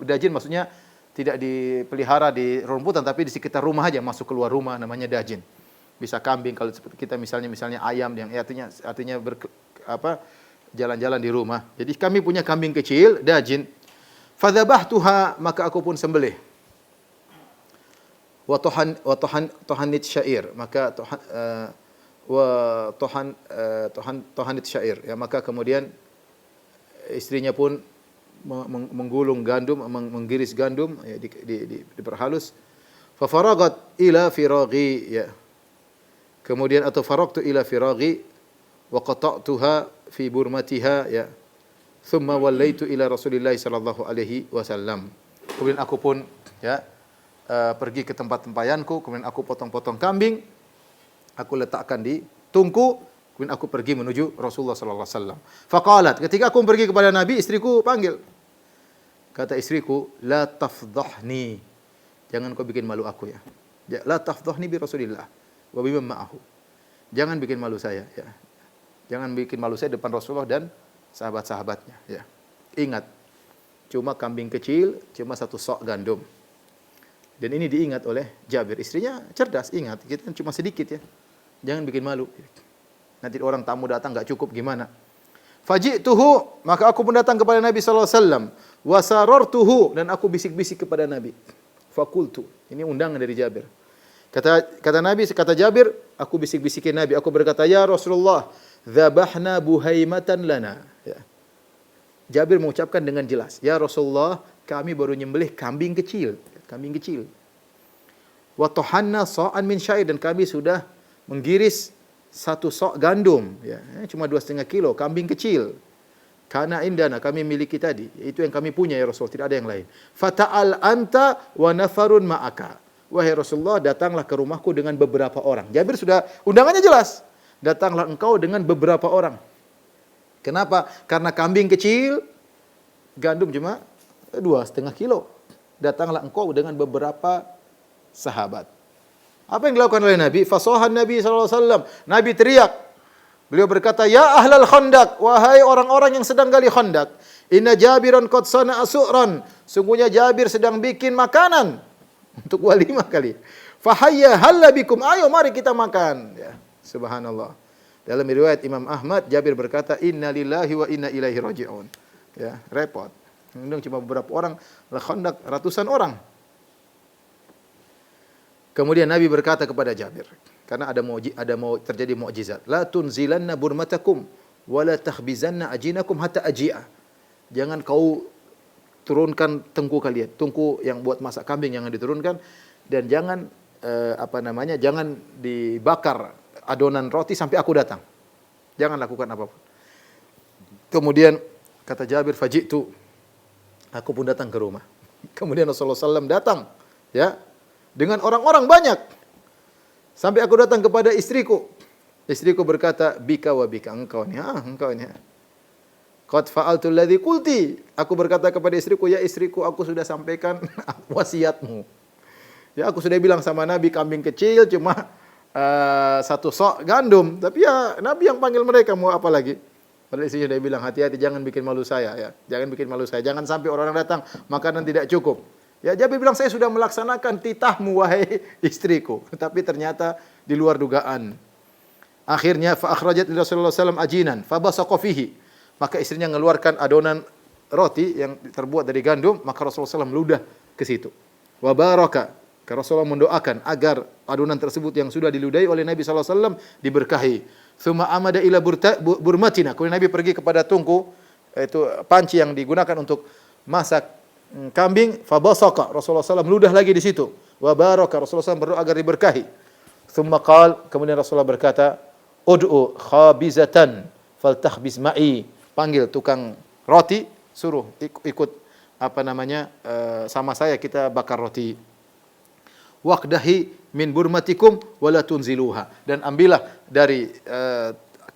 dajin maksudnya tidak dipelihara di rumputan, tapi di sekitar rumah aja, masuk keluar rumah, namanya dajin. Bisa kambing, kalau seperti kita misalnya ayam yang artinya jalan-jalan di rumah. Jadi kami punya kambing kecil, dajin. Fadzabahtuha, maka aku pun sembelih. Wa tohanit syair, maka tohanit syair, ya, maka kemudian istrinya pun menggulung gandum, menggiris gandum, ya, diperhalus. Fa faragat ila firaghi, ya. Kemudian atau faragtu ila firaghi wa qata'tuha fi burmatiha, ya. Thumma wallaitu ila Rasulillah sallallahu alaihi wasallam. Kemudian aku pun, ya, pergi ke tempat tempayanku, kemudian aku potong-potong kambing, aku letakkan di tungku, kemudian aku pergi menuju Rasulullah sallallahu alaihi wasallam. Faqalat, ketika aku pergi kepada Nabi, istriku panggil. Kata istriku, "La tafdhahni." Jangan kau bikin malu aku, ya. La tafdhahni bi Rasulillah wa bimman ma'ahu. Jangan bikin malu saya, ya. Jangan bikin malu saya depan Rasulullah dan sahabat-sahabatnya, ya. Ingat, cuma kambing kecil, cuma satu sok gandum. Dan ini diingat oleh Jabir. Istrinya cerdas, ingat, kita kan cuma sedikit, ya. Jangan bikin malu. Nanti orang tamu datang enggak cukup gimana? Faji'tuhu, maka aku pun datang kepada Nabi sallallahu alaihi wasallam. Wa sarartuhu, dan aku bisik-bisik kepada Nabi. Fakultu. Ini undangan dari Jabir. Kata Jabir, aku bisik-bisikin Nabi, aku berkata, "Ya Rasulullah, dzabahna buhaimatan lana." Ya. Jabir mengucapkan dengan jelas, "Ya Rasulullah, kami baru nyembelih kambing kecil. Wa tahanna sa'an min syair, dan kami sudah menggiris 1 sok gandum, ya, cuma 2,5 kilo, kambing kecil. Karena indana, kami miliki tadi, itu yang kami punya ya Rasul, tidak ada yang lain. Fata'al anta wa nafarun ma'aka." Wahai Rasulullah, datanglah ke rumahku dengan beberapa orang. Jabir sudah undangannya jelas. Datanglah engkau dengan beberapa orang. Kenapa? Karena kambing kecil, gandum cuma 2,5 kilo. Datanglah engkau dengan beberapa sahabat. Apa yang dilakukan oleh Nabi? Fasohan Nabi SAW. Nabi teriak. Beliau berkata, "Ya ahlal khandak, wahai orang-orang yang sedang gali khandak. Inna Jabiran qad sana'a su'ran." Sungguhnya Jabir sedang bikin makanan untuk walimah kali. Fahayya halla bikum, ayo mari kita makan. Ya, subhanallah. Dalam riwayat Imam Ahmad, Jabir berkata, "Inna lillahi wa inna ilaihi raji'un." Ya, repot. Undang cuma beberapa orang, khandak ratusan orang. Kemudian Nabi berkata kepada Jabir, karena ada mau terjadi mukjizat, "La tunzilanna burmatakum wa la takhbizanna ajinakum hatta aji'a." Jangan kau turunkan tungku kalian, tungku yang buat masak kambing jangan diturunkan, dan jangan jangan dibakar adonan roti sampai aku datang. Jangan lakukan apapun. Kemudian kata Jabir, "Faji'tu." Aku pun datang ke rumah. Kemudian Rasulullah SAW datang, ya, dengan orang-orang banyak. Sampai aku datang kepada istriku. Istriku berkata, "Bika wa bika." Engkau ini. Qad fa'altu alladhi qulti. Aku berkata kepada istriku, "Ya istriku, aku sudah sampaikan wasiatmu." Ya, aku sudah bilang sama Nabi, kambing kecil cuma 1 sok gandum. Tapi ya Nabi yang panggil mereka, mau apa lagi? Padahal istrinya sudah bilang, "Hati-hati, jangan bikin malu saya." Ya, jangan bikin malu saya. Jangan sampai orang datang, makanan tidak cukup. Ya, Jabir bilang, "Saya sudah melaksanakan titahmu, wahai istriku." Tapi ternyata di luar dugaan. Akhirnya fa akhrajat li Rasulullah SAW ajinan fa basaqa fihi. Maka istrinya mengeluarkan adonan roti yang terbuat dari gandum, maka Rasulullah SAW meludah ke situ. Wa baraka, Rasulullah mendoakan agar adonan tersebut yang sudah diludahi oleh Nabi SAW diberkahi. Tsumma amada ila burmatina. Kemudian Nabi pergi kepada tungku, itu panci yang digunakan untuk masak kambing. Fa basaqa, Rasulullah SAW meludah lagi di situ. Wa baraka, Rasulullah SAW berdoa agar diberkahi. Tsumma qala, kemudian Rasulullah berkata, "Ud'u khabizatan faltakhbiz ma'i." Panggil tukang roti, suruh ikut sama saya kita bakar roti. Waqdahi min burmatikum wala tunziluha, dan ambillah dari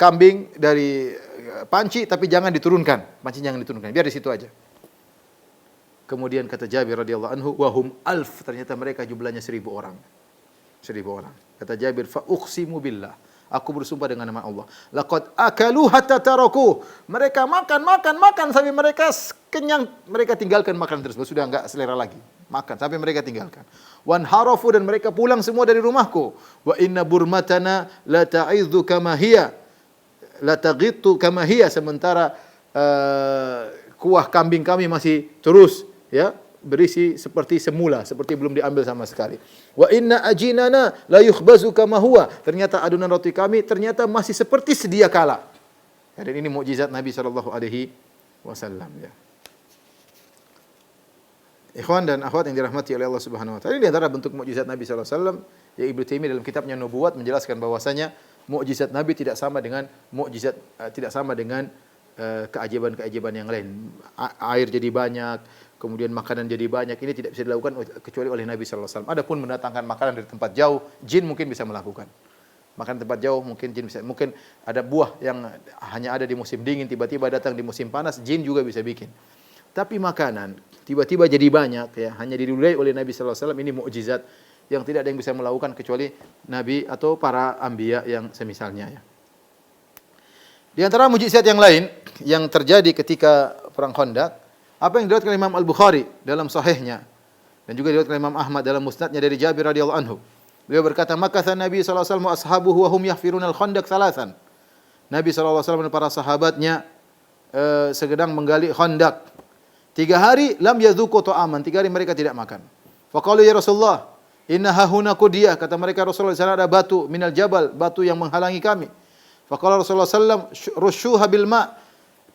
kambing dari panci, tapi jangan diturunkan, panci jangan diturunkan, biar di situ aja. Kemudian kata Jabir radhiyallahu anhu, wahum alf, ternyata mereka jumlahnya 1.000 orang. 1.000 orang. Kata Jabir, fa uqsimu billah, aku bersumpah dengan nama Allah, laqad akalu hatta taraku. Mereka makan sampai mereka kenyang, mereka tinggalkan makanan tersebut, sudah enggak selera lagi. Makan sampai mereka tinggalkan. Wan harafu, dan mereka pulang semua dari rumahku. Wa inna burmatana la ta'idhu kama hiya, la taghittu kama hiya, sementara kuah kambing kami masih terus, ya, berisi seperti semula, seperti belum diambil sama sekali. Wa inna ajinana la yukhbazu kama huwa, ternyata adonan roti kami ternyata masih seperti sedia kala. Dan ini mukjizat Nabi sallallahu alaihi wasallam, ya. Ikhwan dan akhwat yang dirahmati oleh Allah Subhanahu wa taala, ini di antara bentuk mukjizat Nabi sallallahu alaihi wasallam. Ya, Ibnu Taimiyah dalam kitabnya Nubuwat menjelaskan bahwasanya mukjizat Nabi tidak sama dengan keajaiban-keajaiban yang lain. Air jadi banyak, kemudian makanan jadi banyak, ini tidak bisa dilakukan kecuali oleh Nabi sallallahu alaihi wasallam. Adapun mendatangkan makanan dari tempat jauh, jin mungkin bisa melakukan. Makanan tempat jauh mungkin jin bisa. Mungkin ada buah yang hanya ada di musim dingin, tiba-tiba datang di musim panas, jin juga bisa bikin. Tapi makanan tiba-tiba jadi banyak, ya, hanya diludahi oleh Nabi sallallahu alaihi wasallam, ini mukjizat yang tidak ada yang bisa melakukan kecuali Nabi atau para anbiya yang semisalnya, ya. Di antara mukjizat yang lain yang terjadi ketika perang Khandaq, apa yang diriwayatkan oleh Imam Al-Bukhari dalam sahihnya dan juga diriwayatkan oleh Imam Ahmad dalam musnadnya dari Jabir radhiyallahu anhu. Beliau berkata, "Makatha Nabi sallallahu alaihi wasallam wa ashabuhu wa hum yahfiruna al-khandaq thalathan." Nabi sallallahu alaihi wasallam dan para sahabatnya sedang menggali Khandaq. 3 hari lam yadzuqu ta'aman, 3 hari mereka tidak makan. Faqalu ya Rasulullah, inna hahuna qudiyah. Kata mereka, Rasulullah, di sana ada batu minal jabal, batu yang menghalangi kami. Faqala Rasulullah sallam, rushuha bil ma'.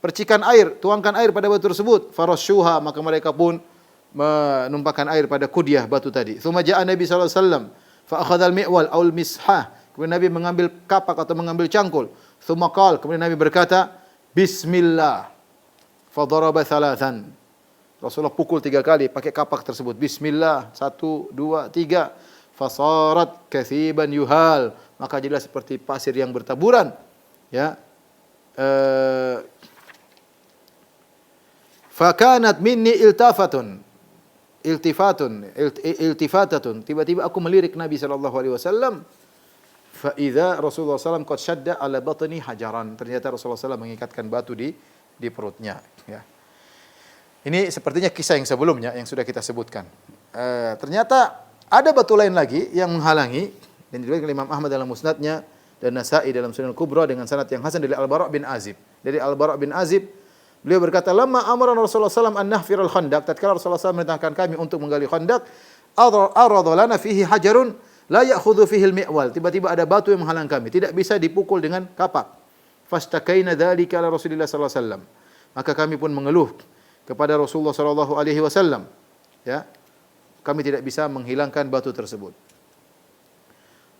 Percikan air, tuangkan air pada batu tersebut. Farashuha, maka mereka pun menumpahkan air pada qudiyah batu tadi. Tsumma ja'a Nabi sallallahu alaihi wasallam fa akhadha al-mi'wal aw al-mishah. Kemudian Nabi mengambil kapak atau mengambil cangkul. Tsumma qala, kemudian Nabi berkata, bismillah. Fa daraba thalathan. Rasulullah pukul 3 kali pakai kapak tersebut. Bismillah, 1, 2, 3. Fasarat kathiban yuhal. Maka jadilah seperti pasir yang bertaburan. Ya. Fakanat minni iltifatatun. Tiba-tiba aku melirik Nabi sallallahu alaihi wasallam. Fa idza Rasulullah sallallahu qad shadda ala batni hajaran. Ternyata Rasulullah sallallahu mengikatkan batu di perutnya, ya. Ini sepertinya kisah yang sebelumnya yang sudah kita sebutkan. Ternyata ada batu lain lagi yang menghalangi, dan diriwayatkan oleh Imam Ahmad dalam Musnadnya dan Nasa'i dalam Sunan Kubra dengan sanad yang hasan dari Al-Bara' bin Azib. Dari Al-Bara' bin Azib, beliau berkata, "Lamma amara Rasulullah sallallahu an nahfir al-khandaq." Tatkala Rasulullah sallallahu memerintahkan kami untuk menggali khandaq, arada lana fihi hajarun la ya'khudhu fihi al-mi'wal. Tiba-tiba ada batu yang menghalang kami, tidak bisa dipukul dengan kapak. Fastakaina dzalika ala Rasulillah sallallahu alaihi wasallam. Maka kami pun mengeluh kepada Rasulullah sallallahu alaihi wasallam, ya. Kami tidak bisa menghilangkan batu tersebut.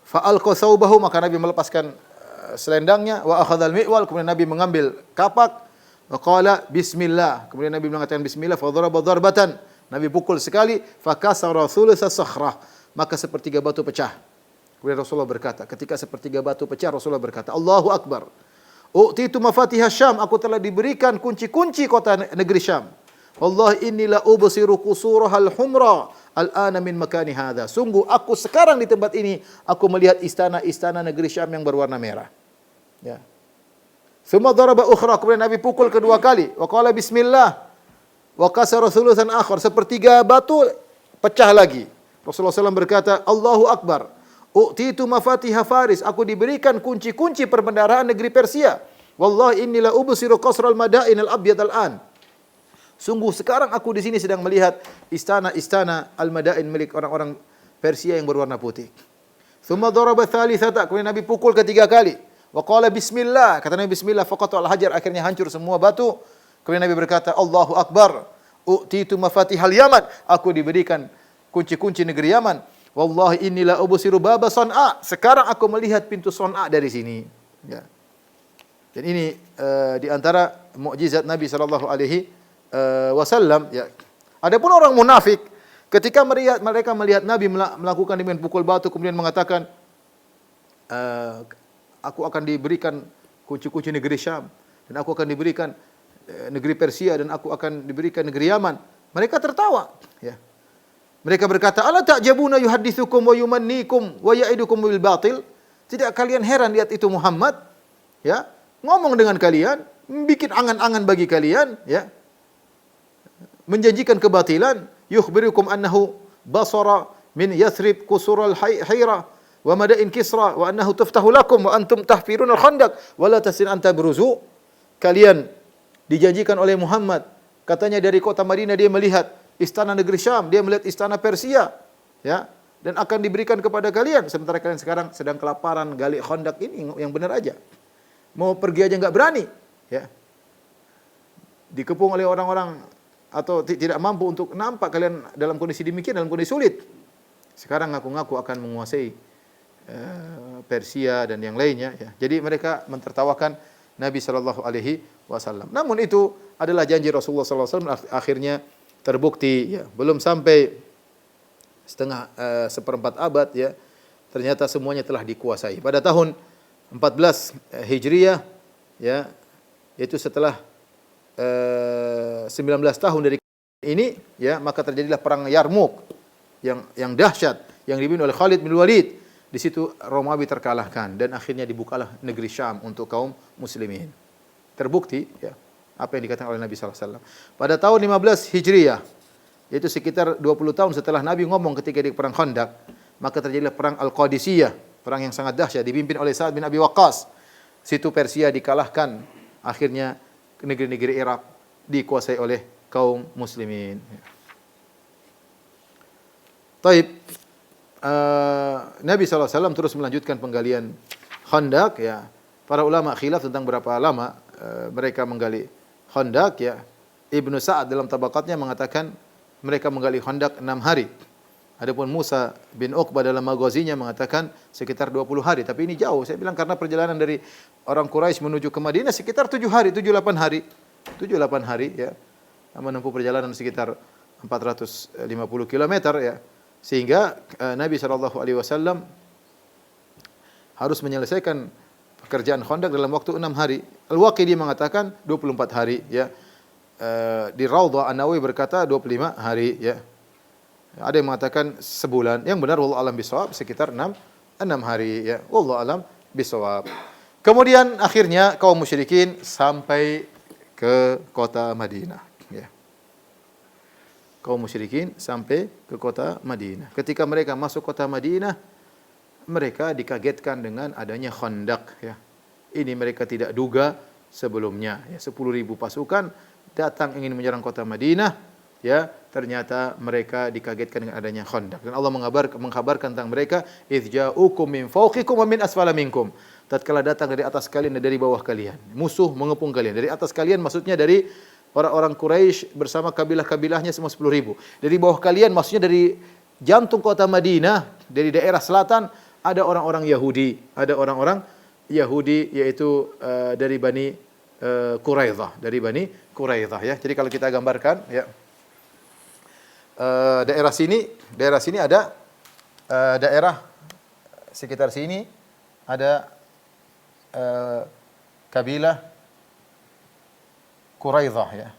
Fa alqa thawbahu, maka Nabi melepaskan selendangnya, wa akhadha al-mi'wal, kemudian Nabi mengambil kapak, wa qala bismillah, kemudian Nabi mengatakan bismillah, fa daraba darbatan, Nabi pukul sekali, fa kasara thulutsa sakhrah, maka sepertiga batu pecah. Kemudian Rasulullah berkata, ketika sepertiga batu pecah, Rasulullah berkata, Allahu Akbar. U'titu mafatihah Syam, aku telah diberikan kunci-kunci kota negeri Syam. Wallahi inni la ubsiru qusurahal humra al-ana min makani hadha. Sungguh aku sekarang di tempat ini aku melihat istana-istana negeri Syam yang berwarna merah. Ya. Tsumma daraba ukhra, kemudian Nabi pukul kedua kali. Wa qala bismillah. Wa kasara thulutsan akhar, sepertiga batu pecah lagi. Rasulullah SAW berkata, Allahu Akbar. U'titu mafatihah Faris, aku diberikan kunci-kunci perbendaharaan negeri Persia. Wallahi inni la ubsiru qasral madain al-abyad al-an. Sungguh sekarang aku di sini sedang melihat istana-istana al-madain milik orang-orang Persia yang berwarna putih. Tsumma daraba thalithata, kemudian Nabi pukul ketiga kali. Wa qala bismillah, kata Nabi bismillah, faqata al-hajar, akhirnya hancur semua batu. Kemudian Nabi berkata, Allahu Akbar. U'titu mafatihal Yaman, aku diberikan kunci-kunci negeri Yaman. Wallahi inni la ubsiru baba Son'a. Sekarang aku melihat pintu Son'a dari sini. Ya. Dan ini di antara mukjizat Nabi sallallahu alaihi wasallam, ya. Adapun orang munafik, ketika mereka melihat Nabi melakukan demikian pukul batu, kemudian mengatakan, aku akan diberikan kunci-kunci negeri Syam, dan aku akan diberikan negeri Persia, dan aku akan diberikan negeri Yaman. Mereka tertawa, ya. Mereka berkata, "Ala ta'jabuna yuhaddithukum wa yumannikum wa ya'idukum bil batil?" Tidak kalian heran lihat itu Muhammad, ya, ngomong dengan kalian, bikin angan-angan bagi kalian, ya. Menjanjikan kebatilan, yukhbirukum annahu basara min Yathrib qusural hayra wa madain Kisra wa annahu tuftahu lakum wa antum tahfirun al-khandaq wa la tasin anta beruzu. Kalian dijanjikan oleh Muhammad, katanya dari kota Madinah dia melihat istana negeri Syam, dia melihat istana Persia, ya, dan akan diberikan kepada kalian. Sementara kalian sekarang sedang kelaparan, gali khandaq ini yang benar aja. Mau pergi aja enggak berani, ya. Dikepung oleh orang-orang atau tidak mampu untuk nampak kalian dalam kondisi demikian, dalam kondisi sulit. Sekarang ngaku-ngaku akan menguasai Persia dan yang lainnya, ya. Jadi mereka mentertawakan Nabi sallallahu alaihi wasallam. Namun itu adalah janji Rasulullah sallallahu alaihi wasallam, akhirnya terbukti, ya, belum sampai seperempat abad, ya, ternyata semuanya telah dikuasai. Pada tahun 14 Hijriah, ya, yaitu setelah 19 tahun dari ini, ya, maka terjadilah perang Yarmuk yang dahsyat yang dipimpin oleh Khalid bin Walid. Di situ Romawi terkalahkan dan akhirnya dibukalah negeri Syam untuk kaum muslimin. Terbukti, ya, apa yang dikatakan oleh Nabi sallallahu alaihi wasallam. Pada tahun 15 Hijriah, yaitu sekitar 20 tahun setelah Nabi ngomong ketika di perang Khandaq, maka terjadilah perang Al-Qadisiyah, perang yang sangat dahsyat dipimpin oleh Sa'ad bin Abi Waqqas. Situ Persia dikalahkan, akhirnya negeri-negeri Irak dikuasai oleh kaum muslimin. Taib. Nabi SAW terus melanjutkan penggalian Khandaq ya. Para ulama khilaf tentang berapa lama mereka menggali Khandaq ya. Ibnu Sa'ad dalam tabaqatnya mengatakan mereka menggali Khandaq 6 hari. Adapun Musa bin Uqbah dalam maghazinya mengatakan sekitar 20 hari. Tapi ini jauh. Saya bilang karena perjalanan dari orang Quraisy menuju ke Madinah sekitar 7 hari, 7-8 hari. 7-8 hari ya. Menempuh perjalanan sekitar 450 km ya. Sehingga Nabi SAW harus menyelesaikan pekerjaan Khandaq dalam waktu 6 hari. Al-Waqidi mengatakan 24 hari ya. Di Raudhah An-Nawawi berkata 25 hari ya. Ada yang mengatakan sebulan. Yang benar wallahu alam bisawab sekitar 6 hari ya. Wallahu alam bisawab. Kemudian akhirnya kaum musyrikin sampai ke kota Madinah ya. Kaum musyrikin sampai ke kota Madinah. Ketika mereka masuk kota Madinah, mereka dikagetkan dengan adanya Khandaq ya. Ini mereka tidak duga sebelumnya ya. 10.000 pasukan datang ingin menyerang kota Madinah. Ya, ternyata mereka dikagetkan dengan adanya Khandaq. Dan Allah mengkabarkan tentang mereka, "Idz ja'ukum min fawqikum wa min asfala minkum." Tatkala datang dari atas kalian dan dari bawah kalian. Musuh mengepung kalian. Dari atas kalian maksudnya dari orang-orang Quraisy bersama kabilah-kabilahnya semua 10.000. Dari bawah kalian maksudnya dari jantung kota Madinah, dari daerah selatan ada orang-orang Yahudi, yaitu dari Bani Quraidah, ya. Jadi kalau kita gambarkan ya. Daerah sini ada daerah sekitar sini ada kabilah Quraidah ya.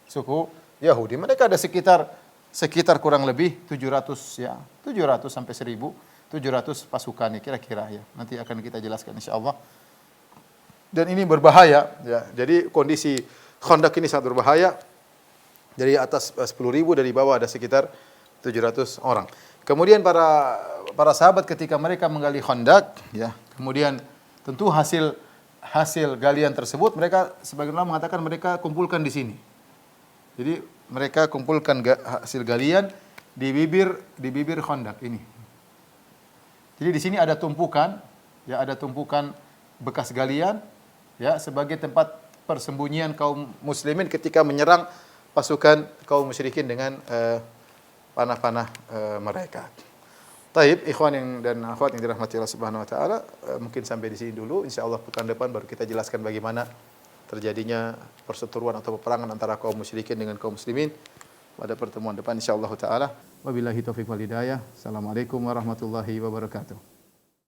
Suku Yahudi. Mereka ada sekitar kurang lebih 700 ya. 700 sampai 1.700 pasukan ya kira-kira ya. Nanti akan kita jelaskan insyaallah. Dan ini berbahaya ya. Jadi kondisi Khandaq ini sangat berbahaya. Dari atas 10.000, dari bawah ada sekitar 700 orang. Kemudian para sahabat ketika mereka menggali Khandaq, ya, kemudian tentu hasil galian tersebut mereka sebagian orang mengatakan mereka kumpulkan di sini. Jadi mereka kumpulkan hasil galian di bibir Khandaq ini. Jadi di sini ada tumpukan bekas galian, ya, sebagai tempat persembunyian kaum muslimin ketika menyerang pasukan kaum musyrikin dengan panah-panah mereka. Taib, ikhwan dan akhwat yang dirahmati Allah Subhanahu wa taala, mungkin sampai di sini dulu. Insyaallah pekan depan baru kita jelaskan bagaimana terjadinya perseteruan atau peperangan antara kaum musyrikin dengan kaum muslimin pada pertemuan depan insyaallah taala. Wabillahi taufiq wal hidayah. Assalamualaikum warahmatullahi wabarakatuh.